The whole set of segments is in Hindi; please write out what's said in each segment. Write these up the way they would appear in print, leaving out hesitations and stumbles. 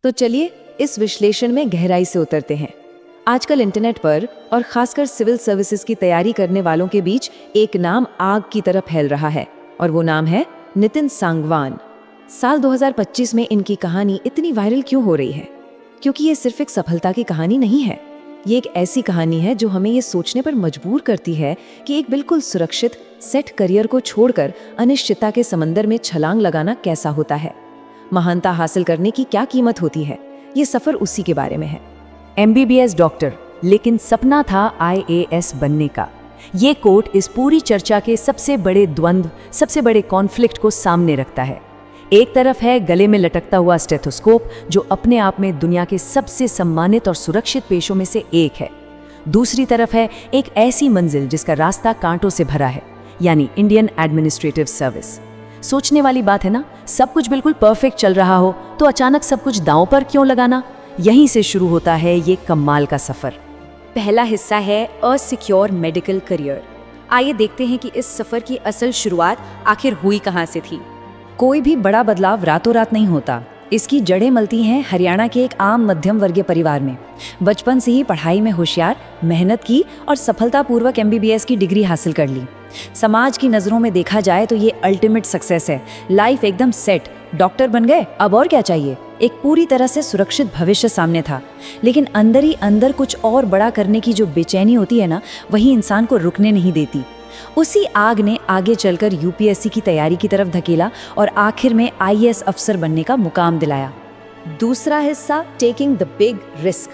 तो चलिए इस विश्लेषण में गहराई से उतरते हैं। आजकल इंटरनेट पर और खासकर सिविल सर्विसेज की तैयारी करने वालों के बीच एक नाम आग की तरह फैल रहा है और वो नाम है नितिन सांगवान। साल 2025 में इनकी कहानी इतनी वायरल क्यों हो रही है? क्योंकि ये सिर्फ एक सफलता की कहानी नहीं है, ये एक ऐसी कहानी है जो हमें ये सोचने पर मजबूर करती है कि एक बिल्कुल सुरक्षित सेट करियर को छोड़कर अनिश्चितता के समंदर में छलांग लगाना कैसा होता है। महानता हासिल करने की क्या कीमत होती है, ये सफर उसी के बारे में है। MBBS डॉक्टर, लेकिन सपना था IAS बनने का। ये कोट इस पूरी चर्चा के सबसे बड़े द्वंद्व, सबसे बड़े कॉन्फ्लिक्ट को सामने रखता है। एक तरफ है गले में लटकता हुआ स्टेथोस्कोप, जो अपने आप में दुनिया के सबसे सम्मानित और सुरक्षित पेशों में से एक है। दूसरी तरफ है एक ऐसी मंजिल जिसका रास्ता कांटों से भरा है, यानी इंडियन एडमिनिस्ट्रेटिव सर्विस। सोचने वाली बात है ना, सब कुछ बिल्कुल परफेक्ट चल रहा हो तो अचानक सब कुछ दांव पर क्यों लगाना। यहीं से शुरू होता है ये कमाल का सफर। पहला हिस्सा है असिक्योर मेडिकल करियर। आइए देखते हैं कि इस सफर की असल शुरुआत आखिर हुई कहां से थी। कोई भी बड़ा बदलाव रातों रात नहीं होता। इसकी जड़ें मलती हैं हरियाणा के एक आम मध्यम वर्गीय परिवार में। बचपन से ही पढ़ाई में होशियार, मेहनत की और सफलतापूर्वक MBBS की डिग्री हासिल कर ली। समाज की नज़रों में देखा जाए तो ये अल्टीमेट सक्सेस है। लाइफ एकदम सेट, डॉक्टर बन गए, अब और क्या चाहिए। एक पूरी तरह से सुरक्षित भविष्य सामने था। लेकिन अंदर ही अंदर कुछ और बड़ा करने की जो बेचैनी होती है ना, वही इंसान को रुकने नहीं देती। उसी आग ने आगे चलकर UPSC की तैयारी की तरफ धकेला और आखिर में IAS अफसर बनने का मुकाम दिलाया। दूसरा हिस्सा, टेकिंग द बिग रिस्क।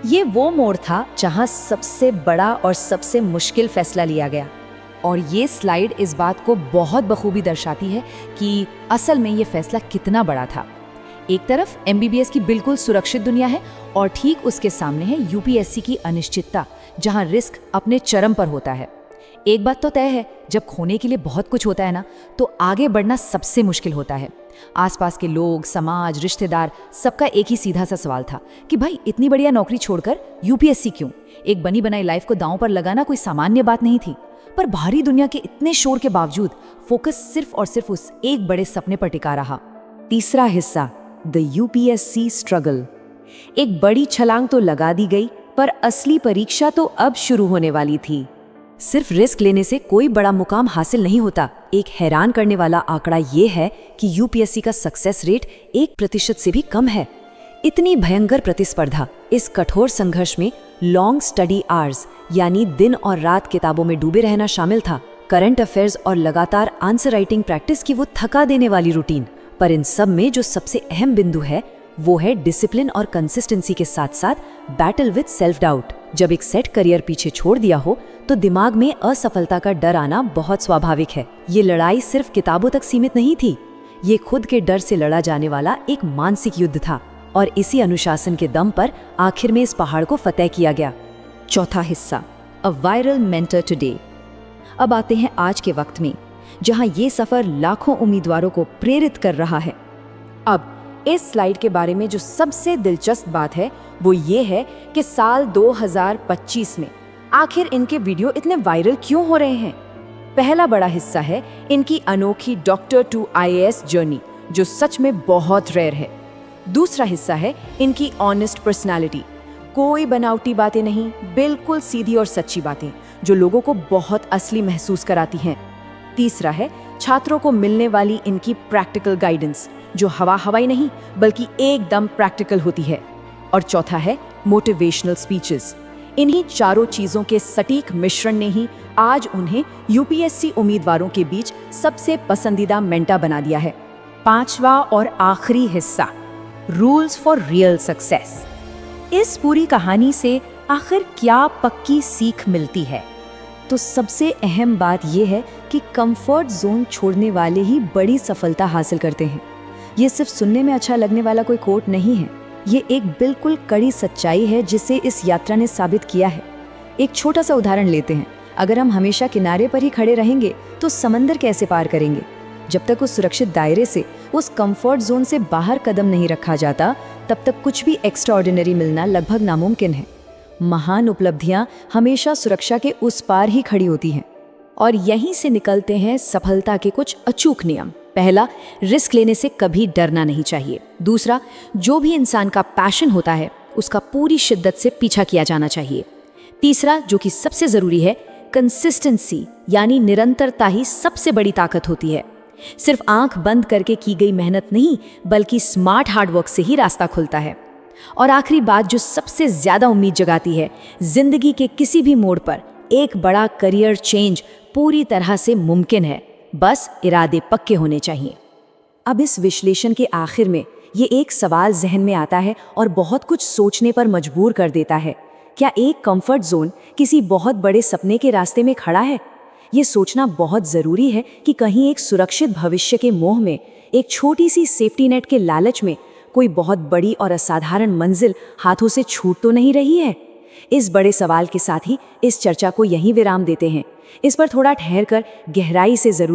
ये वो मोड़ था जहां सबसे बड़ा और सबसे मुश्किल फैसला लिया गया। और ये स्लाइड इस बात को बहुत बखूबी दर्शाती है कि असल में ये फैसला कितना बड़ा था। एक तरफ MBBS की बिल्कुल सुरक्षित दुनिया है और ठीक उसके सामने है UPSC की अनिश्चितता, जहां रिस्क अपने चरम पर होता है। एक बात तो तय है, जब खोने के लिए बहुत कुछ होता है ना, तो आगे बढ़ना सबसे मुश्किल होता है। आसपास के लोग, समाज, रिश्तेदार, सबका एक ही सीधा सा सवाल था कि भाई इतनी बढ़िया नौकरी छोड़कर UPSC क्यों? एक बनी बनाई लाइफ को दांव पर लगाना कोई सामान्य बात नहीं थी। पर बाहरी दुनिया के इतने शोर के बावजूद फोकस सिर्फ और सिर्फ उस एक बड़े सपने पर टिका रहा। तीसरा हिस्सा, द UPSC स्ट्रगल। एक बड़ी छलांग तो लगा दी गई, पर असली परीक्षा तो अब शुरू होने वाली थी। सिर्फ रिस्क लेने से कोई बड़ा मुकाम हासिल नहीं होता। एक हैरान करने वाला आंकड़ा ये है कि UPSC का सक्सेस रेट 1% से भी कम है। इतनी भयंकर प्रतिस्पर्धा, इस कठोर संघर्ष में लॉन्ग स्टडी आवर्स, यानी दिन और रात किताबों में डूबे रहना शामिल था। करंट अफेयर्स और लगातार आंसर राइटिंग प्रैक्टिस की वो थका देने वाली रूटीन। पर इन सब में जो सबसे अहम बिंदु है वो है डिसिप्लिन और कंसिस्टेंसी के साथ साथ बैटल विद सेल्फ डाउट। जब एक सेट करियर पीछे छोड़ दिया हो तो दिमाग में असफलता का डर आना बहुत स्वाभाविक है। ये लड़ाई सिर्फ किताबों तक सीमित नहीं थी, ये खुद के डर से लड़ा जाने वाला एक मानसिक युद्ध था और इसी अनुशासन के दम पर आखिर में इस पहाड़ को फतेह किया गया। चौथा हिस्सा, अ वायरल मेंटर टुडे। अब आते हैं आज के वक्त में, जहां ये सफर लाखों उम्मीदवारों को प्रेरित कर रहा है। अब इस स्लाइड के बारे में जो सबसे दिलचस्प बात है वो ये है कि साल 2025 में आखिर इनके वीडियो इतने वायरल क्यों हो रहे हैं। पहला बड़ा हिस्सा है इनकी अनोखी डॉक्टर टू IAS जर्नी, जो सच में बहुत रेयर है। दूसरा हिस्सा है इनकी ऑनेस्ट पर्सनालिटी, कोई बनावटी बातें नहीं, बिल्कुल सीधी और सच्ची बातें जो लोगों को बहुत असली महसूस कराती हैं। तीसरा है छात्रों को मिलने वाली इनकी प्रैक्टिकल गाइडेंस, जो हवाई नहीं बल्कि एकदम प्रैक्टिकल होती है। और चौथा है मोटिवेशनल स्पीचेस। इन्हीं चारों चीजों के सटीक मिश्रण ने ही आज उन्हें UPSC उम्मीदवारों के बीच सबसे पसंदीदा मेंटर बना दिया है। पांचवा और आखिरी हिस्सा, रूल्स फॉर रियल सक्सेस। इस पूरी कहानी से आखिर क्या पक्की सीख मिलती है? तो सबसे अहम बात यह है कि कंफर्ट जोन छोड़ने वाले ही बड़ी सफलता हासिल करते हैं। ये सिर्फ सुनने में अच्छा लगने वाला कोई कोट नहीं है, ये एक बिल्कुल कड़ी सच्चाई है जिसे इस यात्रा ने साबित किया है। एक छोटा सा उदाहरण लेते हैं। अगर हम हमेशा किनारे पर ही खड़े रहेंगे तो समंदर कैसे पार करेंगे? जब तक उस सुरक्षित दायरे से, उस कंफर्ट जोन से बाहर कदम नहीं रखा जाता, तब तक कुछ भी एक्स्ट्राऑर्डिनरी मिलना लगभग नामुमकिन है। महान उपलब्धियां हमेशा सुरक्षा के उस पार ही खड़ी होती हैं। और यहीं से निकलते हैं सफलता के कुछ अचूक नियम। पहला, रिस्क लेने से कभी डरना नहीं चाहिए। दूसरा, जो भी इंसान का पैशन होता है उसका पूरी शिद्दत से पीछा किया जाना चाहिए। तीसरा, जो कि सबसे ज़रूरी है, कंसिस्टेंसी यानी निरंतरता ही सबसे बड़ी ताकत होती है। सिर्फ आंख बंद करके की गई मेहनत नहीं, बल्कि स्मार्ट हार्डवर्क से ही रास्ता खुलता है। और आखिरी बात जो सबसे ज़्यादा उम्मीद जगाती है, जिंदगी के किसी भी मोड़ पर एक बड़ा करियर चेंज पूरी तरह से मुमकिन है, बस इरादे पक्के होने चाहिए। अब इस विश्लेषण के आखिर में ये एक सवाल जहन में आता है और बहुत कुछ सोचने पर मजबूर कर देता है। क्या एक कंफर्ट जोन किसी बहुत बड़े सपने के रास्ते में खड़ा है? ये सोचना बहुत ज़रूरी है कि कहीं एक सुरक्षित भविष्य के मोह में, एक छोटी सी सेफ्टी नेट के लालच में कोई बहुत बड़ी और असाधारण मंजिल हाथों से छूट तो नहीं रही है? इस बड़े सवाल के साथ ही इस चर्चा को यहीं विराम देते हैं। इस पर थोड़ा ठहरकर गहराई से ज़रूर